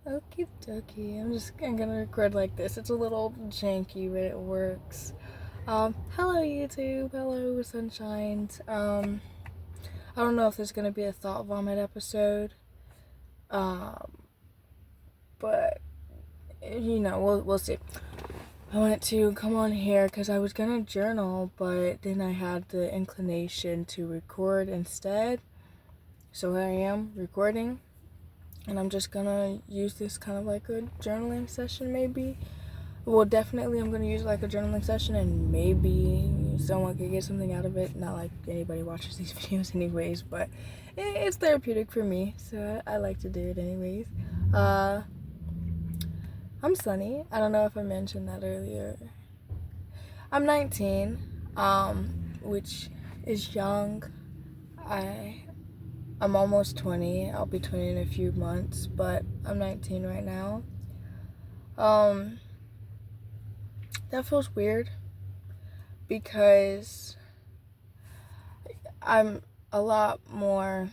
Okie dokie. I'm gonna record like this. It's a little janky, but it works. Hello YouTube. Hello sunshines. I don't know if there's gonna be a thought vomit episode. Um, but we'll see. I wanted to come on here because I was gonna journal, but then I had the inclination to record instead. So here I am recording. And I'm just gonna use this kind of like a journaling session, maybe. Well, definitely I'm gonna use it like a journaling session, and maybe someone could get something out of it. Not like anybody watches these videos anyways, but it's therapeutic for me, so I like to do it anyways. I'm Sunny. I don't know if I mentioned that earlier. I'm 19, which is young. I'm almost 20. I'll be 20 in a few months, but I'm 19 right now. That feels weird because I'm a lot more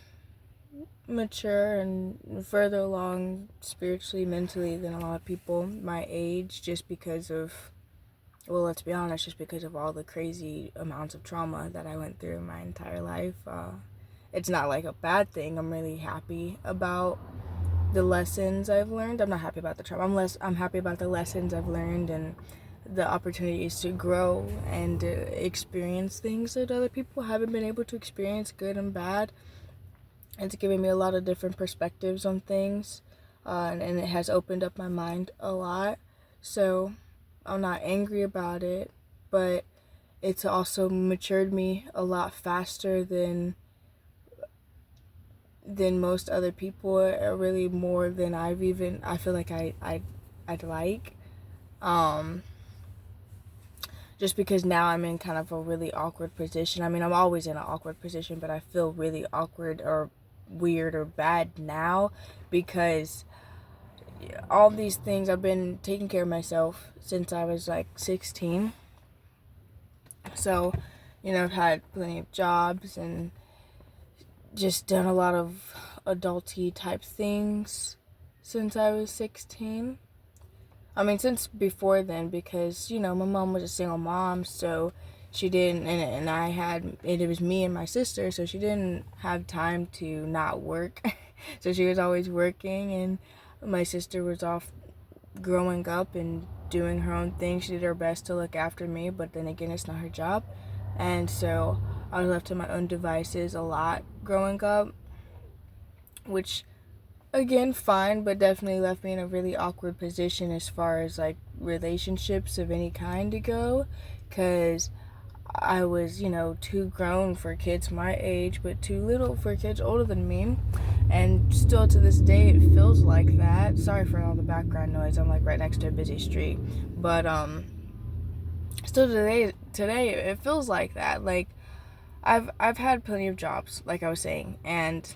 mature and further along spiritually, mentally than a lot of people my age, just because of, well, let's be honest, just because of all the crazy amounts of trauma that I went through my entire life. It's not like a bad thing. I'm really happy about the lessons I've learned. I'm not happy about the trauma. I'm happy about the lessons I've learned and the opportunities to grow and experience things that other people haven't been able to experience, good and bad. It's given me a lot of different perspectives on things, and it has opened up my mind a lot. So I'm not angry about it, but it's also matured me a lot faster than most other people, or really more than I feel like I'd like. Just because now I'm in kind of a really awkward position. I mean, I'm always in an awkward position, but I feel really awkward or weird or bad now because all these things, I've been taking care of myself since I was like 16. So, I've had plenty of jobs and just done a lot of adulty type things since I was 16. I mean, since before then, because, my mom was a single mom, so she didn't, and it was me and my sister, so she didn't have time to not work. So she was always working, and my sister was off growing up and doing her own thing. She did her best to look after me, but then again, it's not her job. And so I was left to my own devices a lot growing up, which, again, fine, but definitely left me in a really awkward position as far as like relationships of any kind to go, because I was, too grown for kids my age, but too little for kids older than me. And still to this day, it feels like that. Sorry for all the background noise. I'm like right next to a busy street. But, still today, it feels like that. Like, I've had plenty of jobs, like I was saying, and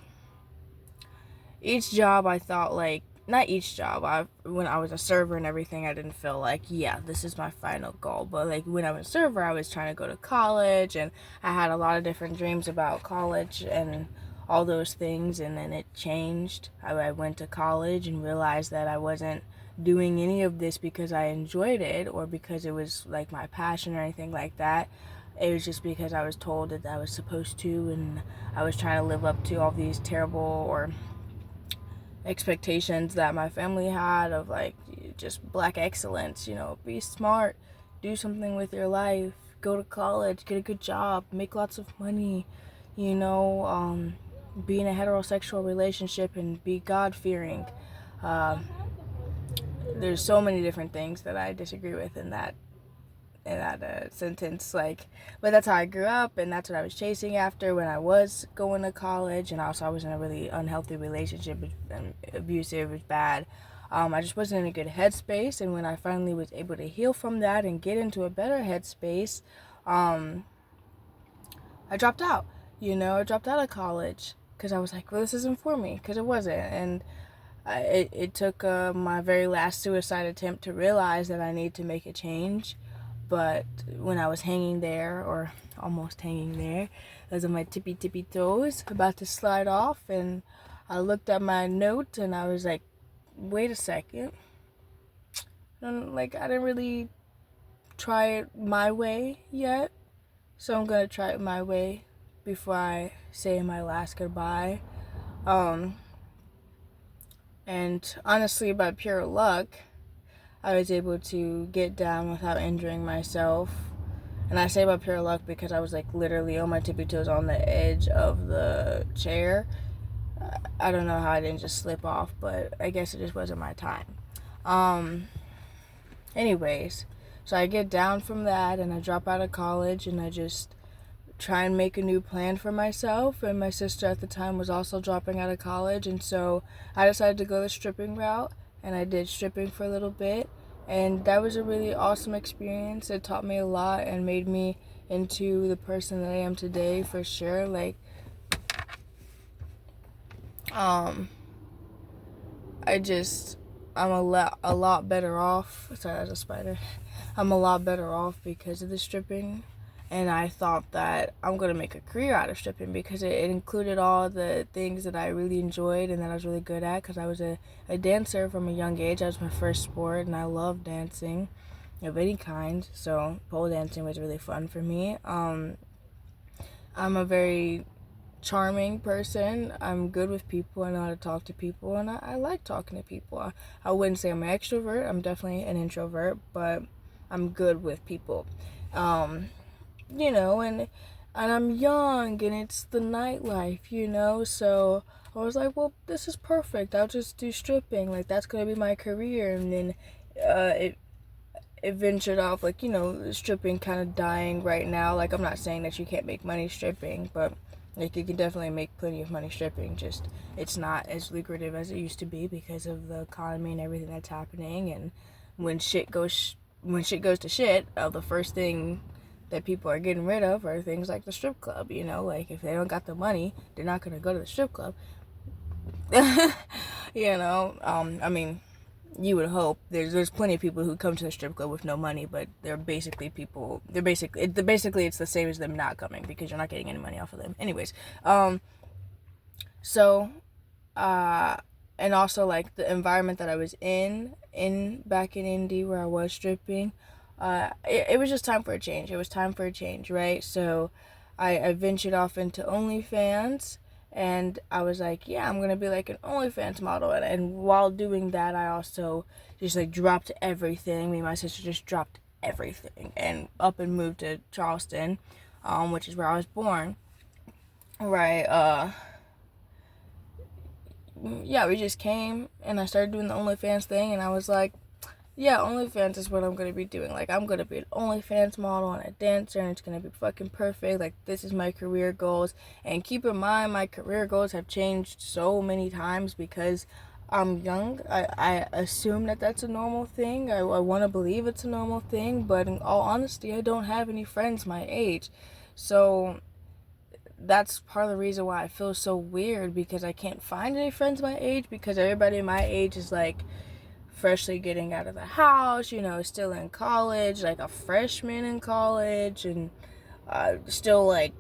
each job I thought, like, not each job, when I was a server and everything, I didn't feel like, yeah, this is my final goal. But like when I was a server, I was trying to go to college, and I had a lot of different dreams about college and all those things. And then it changed. I went to college and realized that I wasn't doing any of this because I enjoyed it or because it was like my passion or anything like that. It was just because I was told that I was supposed to, and I was trying to live up to all these terrible or expectations that my family had of like just black excellence, be smart, do something with your life, go to college, get a good job, make lots of money, be in a heterosexual relationship and be God-fearing. There's so many different things that I disagree with in that sentence, like, but that's how I grew up, and that's what I was chasing after when I was going to college. And also I was in a really unhealthy relationship, and abusive, it was bad. I just wasn't in a good headspace, and when I finally was able to heal from that and get into a better headspace, I dropped out. I dropped out of college because I was like, well, this isn't for me, because it wasn't. And it took my very last suicide attempt to realize that I need to make a change. But when I was hanging there, or almost hanging there, I was on my tippy toes, about to slide off, and I looked at my note, and I was like, wait a second. Like, I didn't really try it my way yet. So I'm gonna try it my way before I say my last goodbye. And honestly, by pure luck, I was able to get down without injuring myself. And I say by pure luck because I was like literally on my tippy toes on the edge of the chair. I don't know how I didn't just slip off, but I guess it just wasn't my time. Anyways, so I get down from that and I drop out of college and I just try and make a new plan for myself. And my sister at the time was also dropping out of college, and so I decided to go the stripping route, and I did stripping for a little bit, and that was a really awesome experience. It taught me a lot and made me into the person that I am today, for sure. Like, I'm a lot better off. Sorry, that's a spider. I'm a lot better off because of the stripping. And I thought that I'm going to make a career out of stripping because it included all the things that I really enjoyed and that I was really good at, because I was a dancer from a young age. That was my first sport, and I love dancing of any kind. So pole dancing was really fun for me. I'm a very charming person. I'm good with people. I know how to talk to people, and I like talking to people. I wouldn't say I'm an extrovert. I'm definitely an introvert, but I'm good with people. You know, and I'm young, and it's the nightlife, so I was like, well, this is perfect. I'll just do stripping. Like, that's gonna be my career. And then it ventured off, like, stripping kind of dying right now. Like, I'm not saying that you can't make money stripping, but like, you can definitely make plenty of money stripping. Just, it's not as lucrative as it used to be because of the economy and everything that's happening. And when shit goes to shit, the first thing that people are getting rid of are things like the strip club. Like, if they don't got the money, they're not gonna go to the strip club. I mean, you would hope. There's plenty of people who come to the strip club with no money, but it's the same as them not coming, because you're not getting any money off of them. Anyways, so and also, like, the environment that I was in back in Indy where I was stripping, it was just time for a change. It was time for a change, right? So I ventured off into OnlyFans, and I was like, yeah, I'm gonna be like an OnlyFans model. And while doing that, I also just like dropped everything. Me and my sister just dropped everything and up and moved to Charleston, which is where I was born. Right. Yeah, we just came and I started doing the OnlyFans thing, and I was like, yeah, OnlyFans is what I'm going to be doing. Like, I'm going to be an OnlyFans model and a dancer, and it's going to be fucking perfect. Like, this is my career goals. And keep in mind, my career goals have changed so many times because I'm young. I assume that that's a normal thing. I want to believe it's a normal thing, but in all honesty, I don't have any friends my age. So that's part of the reason why I feel so weird, because I can't find any friends my age, because everybody my age is like freshly getting out of the house, still in college, like a freshman in college, and still like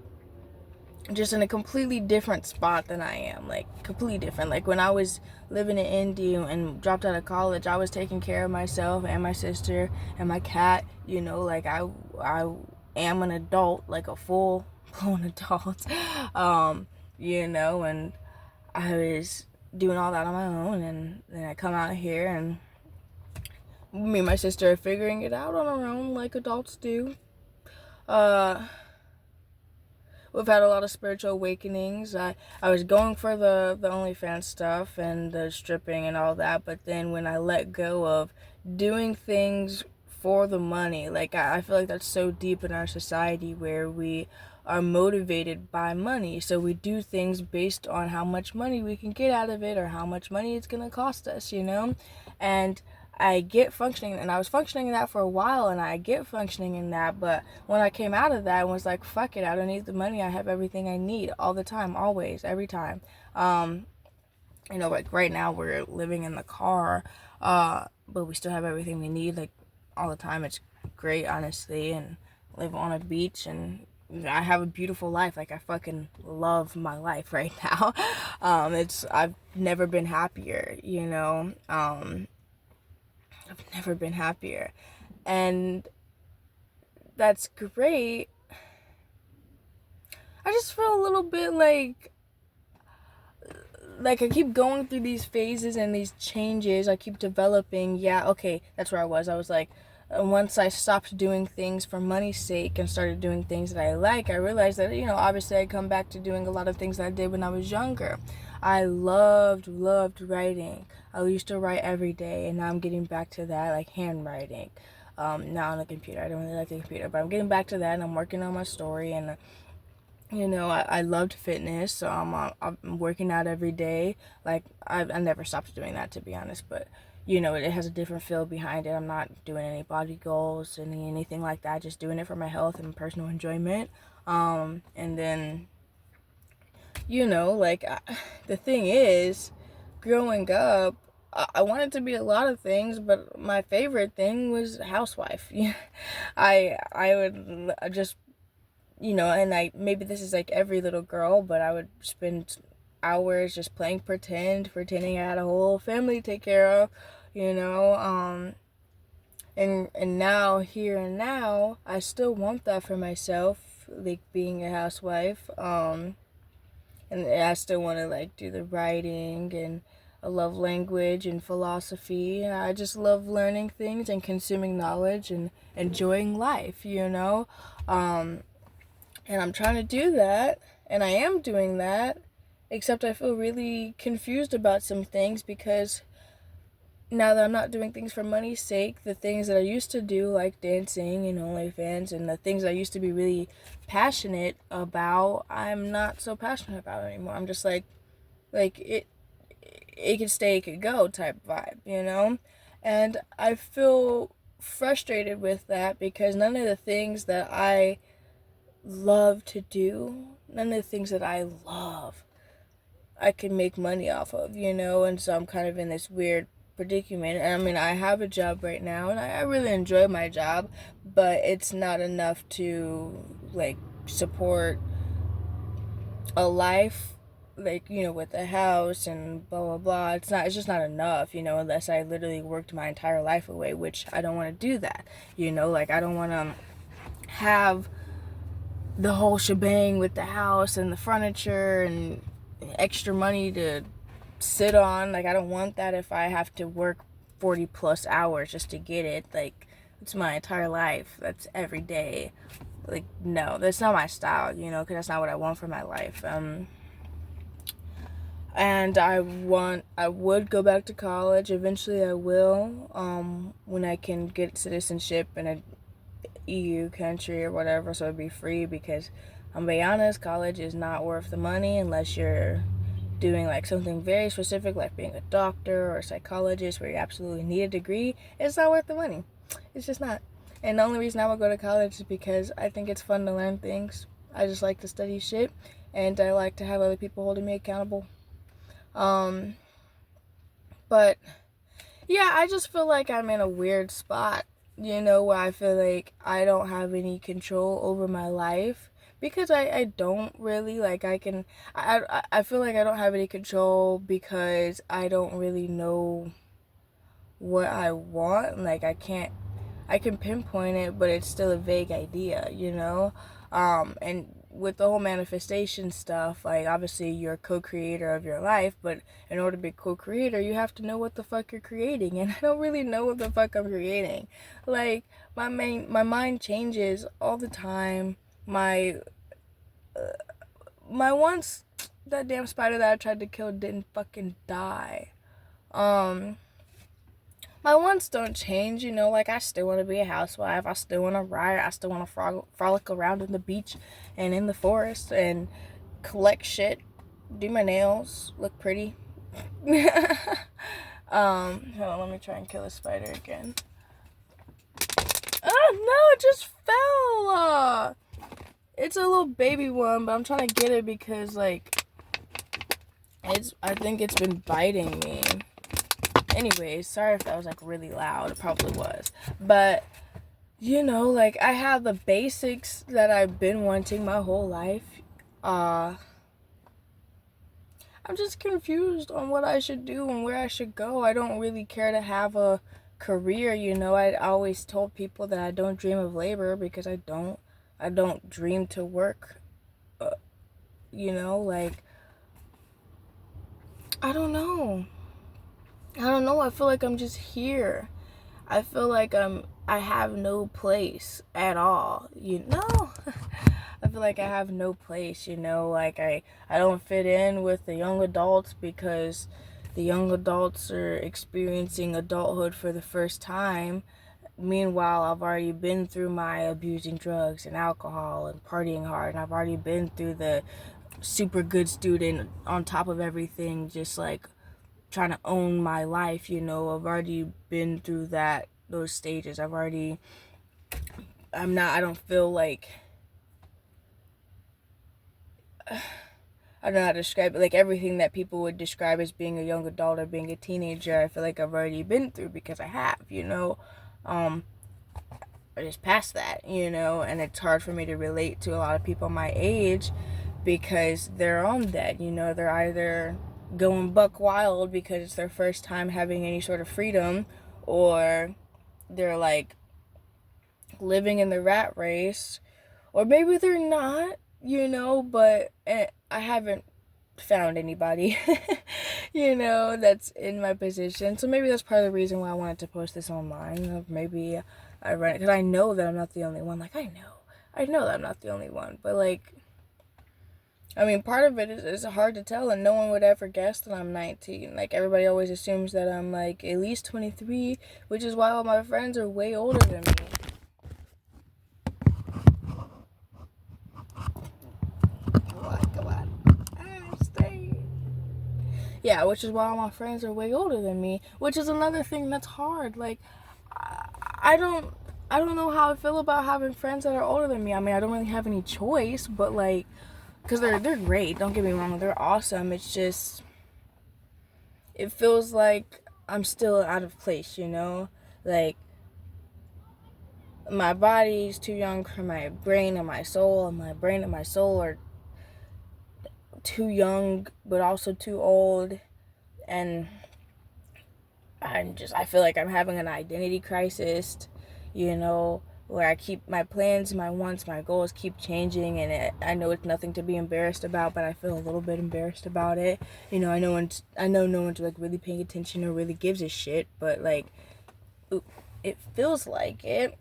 just in a completely different spot than I am, like completely different. Like, when I was living in Indy and dropped out of college, I was taking care of myself and my sister and my cat, like I am an adult, like a full blown adult, and I was doing all that on my own, and then I come out here, and me and my sister are figuring it out on our own, like adults do. We've had a lot of spiritual awakenings. I was going for the OnlyFans stuff and the stripping and all that, but then when I let go of doing things for the money, like, I feel like that's so deep in our society where we are motivated by money. So we do things based on how much money we can get out of it, or how much money it's going to cost us, And I get functioning, and I was functioning in that for a while, and I get functioning in that, but when I came out of that and was like, fuck it, I don't need the money, I have everything I need all the time, always, every time. Like right now we're living in the car, but we still have everything we need, like, all the time. It's great, honestly, and live on a beach and I have a beautiful life. Like, I fucking love my life right now. I've never been happier, you know? I've never been happier. And that's great. I just feel a little bit like I keep going through these phases and these changes. I keep developing. Yeah, okay, that's where I was. I was like, once I stopped doing things for money's sake and started doing things that I like, I realized that, you know, obviously I come back to doing a lot of things that I did when I was younger. I loved writing. I used to write every day, and now I'm getting back to that, like handwriting. Not on the computer. I don't really like the computer, but I'm getting back to that, and I'm working on my story, and you know, I loved fitness, so I'm working out every day. Like, I never stopped doing that, to be honest, but, you know, it has a different feel behind it. I'm not doing any body goals, anything like that, just doing it for my health and personal enjoyment. And then, you know, like, the thing is, growing up, I wanted to be a lot of things, but my favorite thing was housewife. I would just, you know, and maybe this is like every little girl, but I would spend hours just playing pretending I had a whole family to take care of, you know. And now, here and now, I still want that for myself, like being a housewife. And I still want to like do the writing, and I love language and philosophy. I just love learning things and consuming knowledge and enjoying life, you know. And I'm trying to do that, and I am doing that, except I feel really confused about some things, because now that I'm not doing things for money's sake, the things that I used to do, like dancing and OnlyFans, and the things I used to be really passionate about, I'm not so passionate about anymore. I'm just like it could stay, it could go type vibe, you know? And I feel frustrated with that, because none of the things that I love to do, none of the things that I love, I can make money off of, you know? And so I'm kind of in this weird predicament. And I mean, I have a job right now, and I really enjoy my job, but it's not enough to, like, support a life, like, you know, with a house and blah blah blah. It's just not enough, you know, unless I literally worked my entire life away, which I don't want to do that, you know? Like, I don't want to have the whole shebang with the house and the furniture and extra money to sit on. Like, I don't want that if I have to work 40 plus hours just to get it. Like, it's my entire life. That's every day. Like, no, that's not my style, you know, because that's not what I want for my life. And I would go back to college. Eventually I will, when I can get citizenship in a EU country or whatever, so it'd be free, because I'm gonna be honest, college is not worth the money unless you're doing like something very specific, like being a doctor or a psychologist, where you absolutely need a degree. It's not worth the money. It's just not. And the only reason I would go to college is because I think it's fun to learn things. I just like to study shit, and I like to have other people holding me accountable. But yeah, I just feel like I'm in a weird spot, you know, where I feel like I don't have any control over my life, because I don't really, like, I feel like I don't have any control because I don't really know what I want. Like, I can pinpoint it, but it's still a vague idea, you know? And with the whole manifestation stuff, like, obviously you're a co-creator of your life, but in order to be a co-creator, you have to know what the fuck you're creating, and I don't really know what the fuck I'm creating. Like, my mind changes all the time. My once, that damn spider that I tried to kill didn't fucking die. My wants don't change, you know, like, I still want to be a housewife, I still want to ride, I still want to frolic around in the beach and in the forest and collect shit, do my nails, look pretty. Hold on, let me try and kill a spider again. Oh, no, it just fell! It's a little baby one, but I'm trying to get it because, like, I think it's been biting me. Anyways, sorry if that was, like, really loud. It probably was. But like I have the basics that I've been wanting my whole life. I'm just confused on what I should do and where I should go. I don't really care to have a career, I always told people that I don't dream of labor because I don't dream to work, uh, like I don't know. I feel like I'm just here. I feel like I have no place at all, I feel like I have no place, like I don't fit in with the young adults because the young adults are experiencing adulthood for the first time. Meanwhile, I've already been through my abusing drugs and alcohol and partying hard, and I've already been through the super good student on top of everything, just like trying to own my life, I've already been through those stages. I don't feel like, I don't know how to describe it, like everything that people would describe as being a young adult or being a teenager, I feel like I've already been through because I have, I just past that, and it's hard for me to relate to a lot of people my age because they're on that, they're either going buck wild because it's their first time having any sort of freedom, or they're like living in the rat race, or maybe they're not, but I haven't found anybody, that's in my position. So maybe that's part of the reason why I wanted to post this online. Maybe I run it because I know that I'm not the only one. Like, I know that I'm not the only one, but like, I mean, part of it is hard to tell, and no one would ever guess that I'm 19. Like, everybody always assumes that I'm like at least 23, which is why all my friends are way older than me. Come on. Stay. Yeah, which is why all my friends are way older than me, which is another thing that's hard. Like, I don't I don't know how I feel about having friends that are older than me. I mean, I don't really have any choice, but like, because they're great. Don't get me wrong, they're awesome. It's just, it feels like I'm still out of place. Like, my body's too young for my brain and my soul, and my brain and my soul are too young, but also too old, and I feel like I'm having an identity crisis, where I keep my plans, my wants, my goals keep changing, and I know it's nothing to be embarrassed about, but I feel a little bit embarrassed about it. I know no one's like really paying attention or really gives a shit, but like, it feels like it.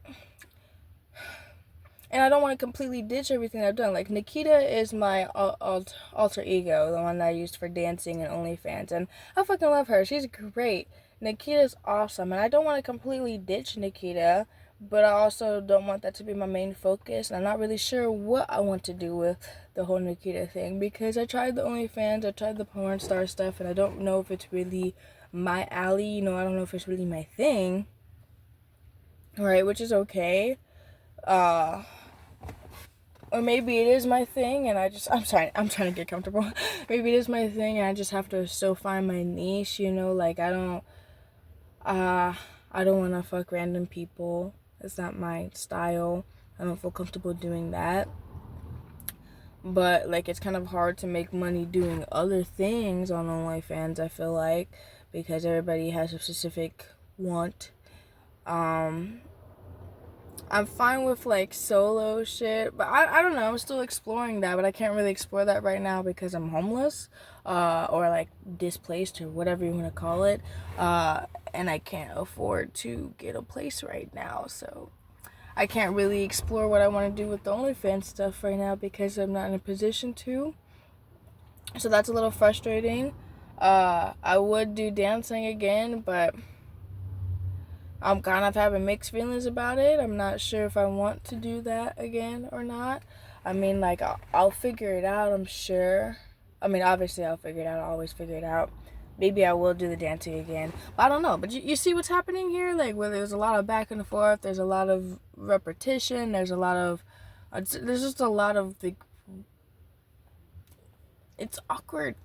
And I don't want to completely ditch everything I've done. Like, Nikita is my alter ego, the one that I used for dancing and OnlyFans, and I fucking love her. She's great. Nikita's awesome, and I don't want to completely ditch Nikita, but I also don't want that to be my main focus, and I'm not really sure what I want to do with the whole Nikita thing, because I tried the OnlyFans, I tried the porn star stuff, and I don't know if it's really my alley, I don't know if it's really my thing, right, which is okay. Or maybe it is my thing and I'm trying to get comfortable. Maybe it is my thing and I just have to still find my niche, like I don't want to fuck random people. It's not my style. I don't feel comfortable doing that. But like, it's kind of hard to make money doing other things on OnlyFans, I feel like, because everybody has a specific want. I'm fine with like solo shit, but I don't know. I'm still exploring that, but I can't really explore that right now because I'm homeless, or like displaced or whatever you want to call it, and I can't afford to get a place right now. So I can't really explore what I want to do with the OnlyFans stuff right now because I'm not in a position to. So that's a little frustrating. I would do dancing again, but I'm kind of having mixed feelings about it. I'm not sure if I want to do that again or not. I mean, like, I'll figure it out, I'm sure. I mean, obviously, I'll figure it out. I'll always figure it out. Maybe I will do the dancing again. But I don't know. But you see what's happening here? Like, where there's a lot of back and forth, there's a lot of repetition, there's just a lot of, it's awkward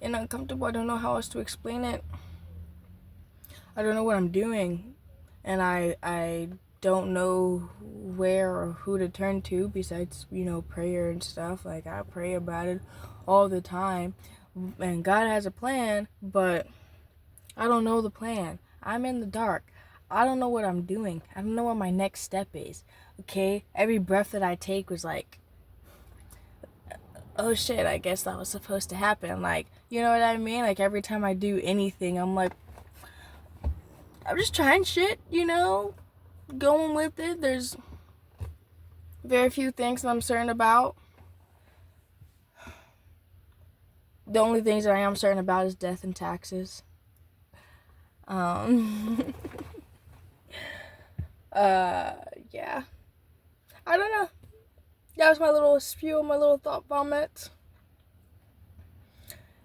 and uncomfortable. I don't know how else to explain it. I don't know what I'm doing. And I don't know where or who to turn to besides, prayer and stuff. Like, I pray about it all the time. And God has a plan, but I don't know the plan. I'm in the dark. I don't know what I'm doing. I don't know what my next step is. Okay? Every breath that I take was like, oh shit, I guess that was supposed to happen. Like, you know what I mean? Like, every time I do anything, I'm like, I'm just trying shit, going with it. There's very few things that I'm certain about. The only things that I am certain about is death and taxes. Yeah. I don't know. That was my little spew, my little thought vomit.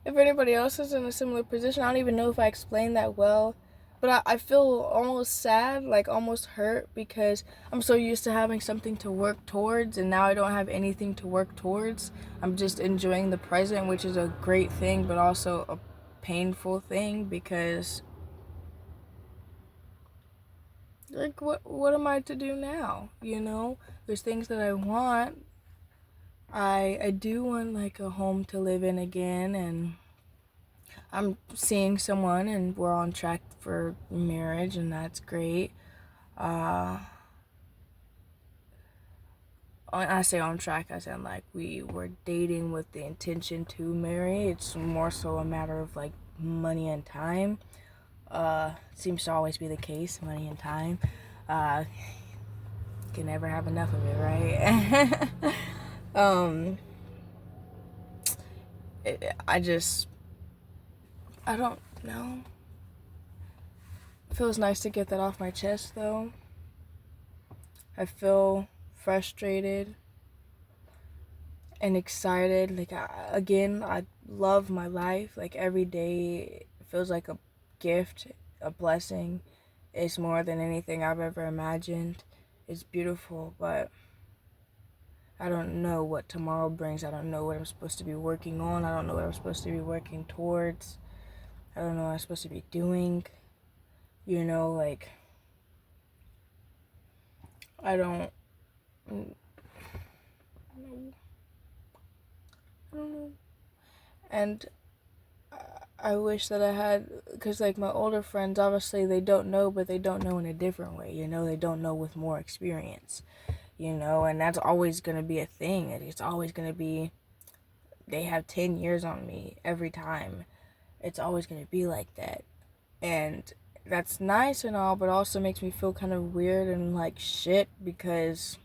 If anybody else is in a similar position, I don't even know if I explained that well. But I feel almost sad, like almost hurt, because I'm so used to having something to work towards, and now I don't have anything to work towards. I'm just enjoying the present, which is a great thing, but also a painful thing, because, like, what am I to do now? There's things that I want. I do want, like, a home to live in again, and I'm seeing someone, and we're on track for marriage, and that's great. I say on track, I said, like, we were dating with the intention to marry. It's more so a matter of, like, money and time. Seems to always be the case, money and time. Can never have enough of it, right? I don't know. It feels nice to get that off my chest, though. I feel frustrated and excited. Like, I love my life. Like, every day feels like a gift, a blessing. It's more than anything I've ever imagined. It's beautiful, but I don't know what tomorrow brings. I don't know what I'm supposed to be working on. I don't know what I'm supposed to be working towards. I don't know what I'm supposed to be doing. Like, I don't know. And I wish that I had, because, like, my older friends, obviously they don't know, but they don't know in a different way, they don't know with more experience, and that's always going to be a thing. It's always going to be, they have 10 years on me every time. It's always going to be like that. And that's nice and all, but also makes me feel kind of weird and like shit, because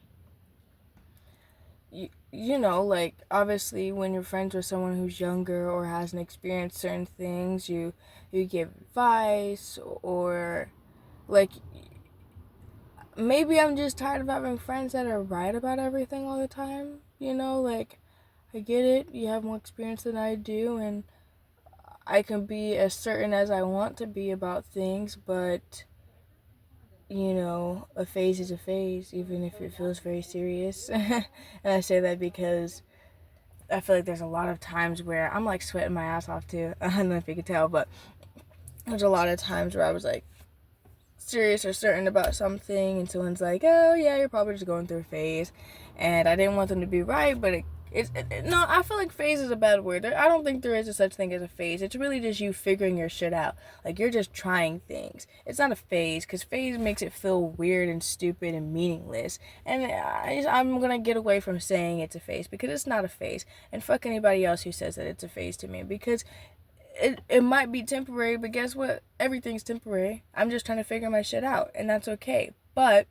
like, obviously when you're friends with someone who's younger or hasn't experienced certain things, you give advice, or, like, maybe I'm just tired of having friends that are right about everything all the time, like, I get it, you have more experience than I do, and I can be as certain as I want to be about things, but, a phase is a phase, even if it feels very serious. And I say that because I feel like there's a lot of times where I'm, like, sweating my ass off too. I don't know if you can tell, but there's a lot of times where I was, like, serious or certain about something, and someone's like, oh yeah, you're probably just going through a phase, and I didn't want them to be right, but no, I feel like phase is a bad word. I don't think there is a such thing as a phase. It's really just you figuring your shit out. Like, you're just trying things. It's not a phase, because phase makes it feel weird and stupid and meaningless. And I'm gonna get away from saying it's a phase, because it's not a phase. And fuck anybody else who says that it's a phase to me, because it might be temporary, but guess what? Everything's temporary. I'm just trying to figure my shit out, and that's okay. But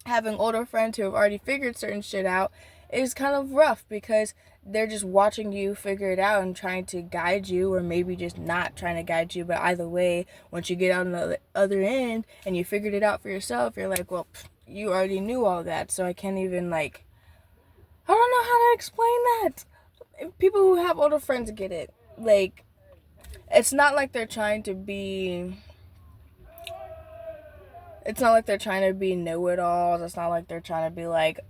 having older friends who have already figured certain shit out is kind of rough, because they're just watching you figure it out and trying to guide you, or maybe just not trying to guide you. But either way, once you get out on the other end and you figured it out for yourself, you're like, well, you already knew all that, so I can't even, like, I don't know how to explain that. People who have older friends get it. Like, it's not like they're trying to be know-it-alls. It's not like they're trying to be like,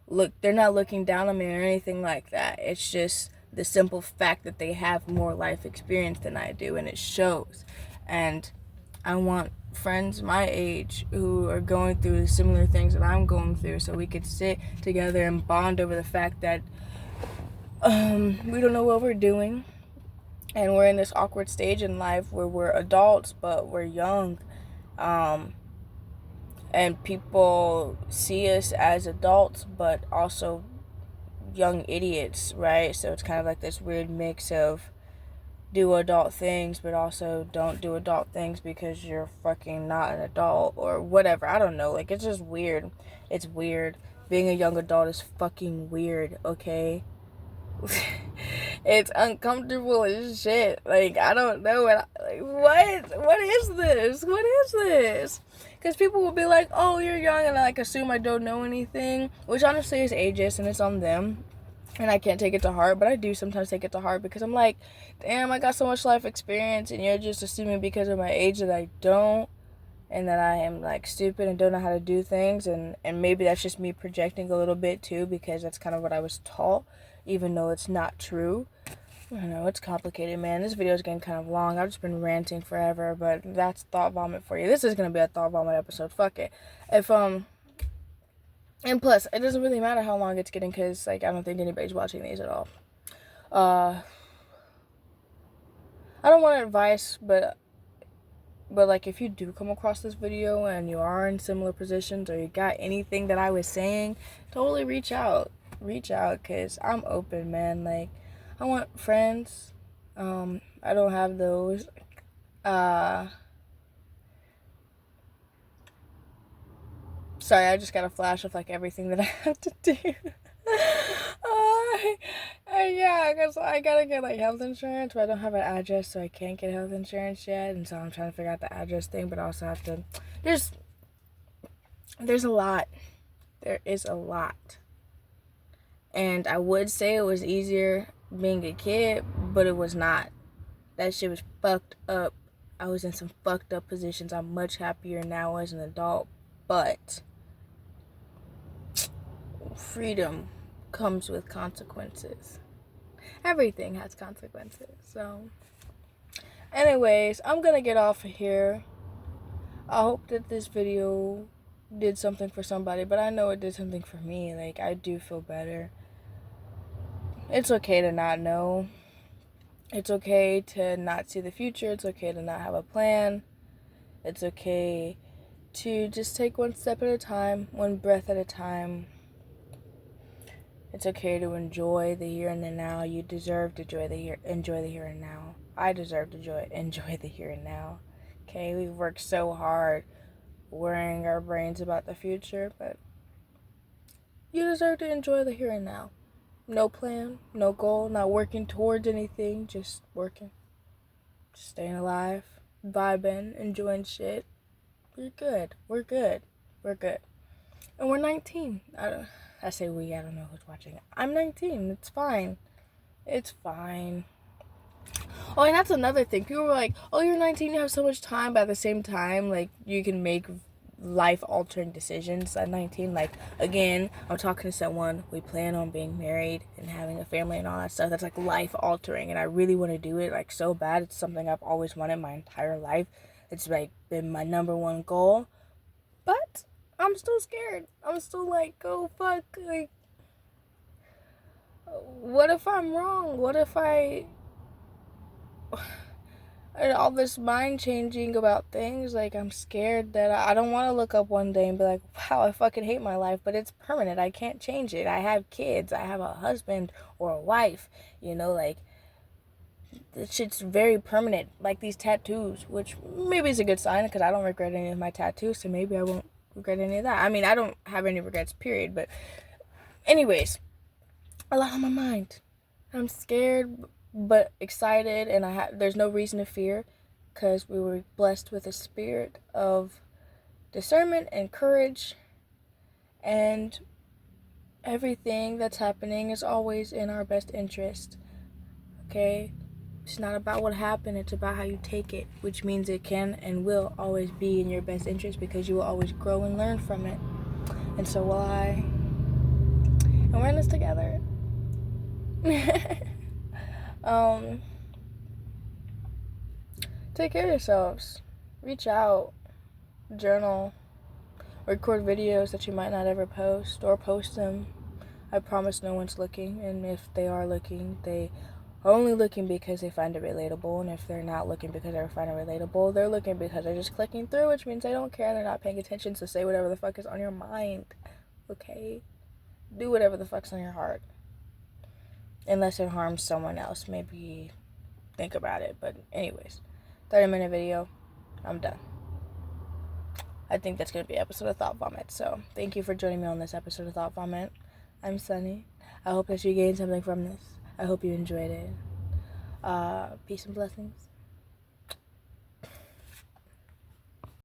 look, they're not looking down on me or anything like that. It's just the simple fact that they have more life experience than I do, and it shows. And I want friends my age who are going through similar things that I'm going through, so we could sit together and bond over the fact that we don't know what we're doing, and we're in this awkward stage in life where we're adults but we're young, and people see us as adults but also young idiots, right? So it's kind of like this weird mix of do adult things but also don't do adult things because you're fucking not an adult or whatever. I don't know, like, it's just weird. It's weird. Being a young adult is fucking weird, okay? It's uncomfortable as shit. Like, I don't know what is this? What is this? Because people will be like, oh, you're young, and I like assume I don't know anything, which honestly is ageist and it's on them, and I can't take it to heart. But I do sometimes take it to heart because I'm like, damn, I got so much life experience and you're just assuming because of my age that I don't, and that I am like stupid and don't know how to do things. And maybe that's just me projecting a little bit too, because that's kind of what I was taught, even though it's not true. I don't know, it's complicated, man. This video is getting kind of long. I've just been ranting forever, but that's thought vomit for you. This is gonna be a thought vomit episode. Fuck it. And plus, it doesn't really matter how long it's getting, because, like, I don't think anybody's watching these at all. I don't want advice, but like, if you do come across this video and you are in similar positions, or you got anything that I was saying, totally reach out, because I'm open, man. Like, I want friends. I don't have those. Sorry, I just got a flash of, like, everything that I have to do. Yeah, because I gotta get, like, health insurance, but I don't have an address, so I can't get health insurance yet, and so I'm trying to figure out the address thing, but I also have to, there's a lot. There is a lot. And I would say it was easier being a kid, but it was not. That shit was fucked up. I was in some fucked up positions. I'm much happier now as an adult, but freedom comes with consequences. Everything has consequences. So, anyways, I'm gonna get off of here. I hope that this video did something for somebody, but I know it did something for me. Like, I do feel better. It's okay to not know. It's okay to not see the future. It's okay to not have a plan. It's okay to just take one step at a time, one breath at a time. It's okay to enjoy the here and the now. You deserve to enjoy the here and now. I deserve to enjoy the here and now. Okay, we've worked so hard worrying our brains about the future, but you deserve to enjoy the here and now. No plan, no goal, not working towards anything, just working. Just staying alive, vibing, enjoying shit. We're good. We're good. We're good. And we're 19. I say we, I don't know who's watching. I'm 19. It's fine. It's fine. Oh, and that's another thing. People were like, oh, you're 19, you have so much time. But at the same time, like, you can make life-altering decisions at 19. Like, again, I'm talking to someone. We plan on being married and having a family and all that stuff. That's, like, life-altering. And I really want to do it, like, so bad. It's something I've always wanted my entire life. It's, like, been my number one goal. But I'm still scared. I'm still like, oh, fuck. Like, what if I'm wrong? What if all this mind changing about things, like, I'm scared that I don't want to look up one day and be like, wow, I fucking hate my life, but it's permanent. I can't change it. I have kids. I have a husband or a wife, you know, like, this shit's very permanent, like these tattoos, which maybe is a good sign because I don't regret any of my tattoos, so maybe I won't regret any of that. I mean, I don't have any regrets, period, but anyways, a lot on my mind. I'm scared but excited, and there's no reason to fear because we were blessed with a spirit of discernment and courage, and everything that's happening is always in our best interest. Okay? It's not about what happened, it's about how you take it, which means it can and will always be in your best interest because you will always grow and learn from it. And so will I. And we're in this together. Take care of yourselves. Reach out. journal, record videos that you might not ever post, or post them. I promise no one's looking, and if they are looking, they are only looking because they find it relatable, and if they're not looking because they find it relatable, they're looking because they're just clicking through, which means they don't care, they're not paying attention, so say whatever the fuck is on your mind, okay? Do whatever the fuck's on your heart. Unless it harms someone else, maybe think about it, but anyways, 30-minute video, I'm done. I think that's going to be an episode of Thought Vomit, so thank you for joining me on this episode of Thought Vomit. I'm Sunny. I hope that you gained something from this. I hope you enjoyed it. Peace and blessings.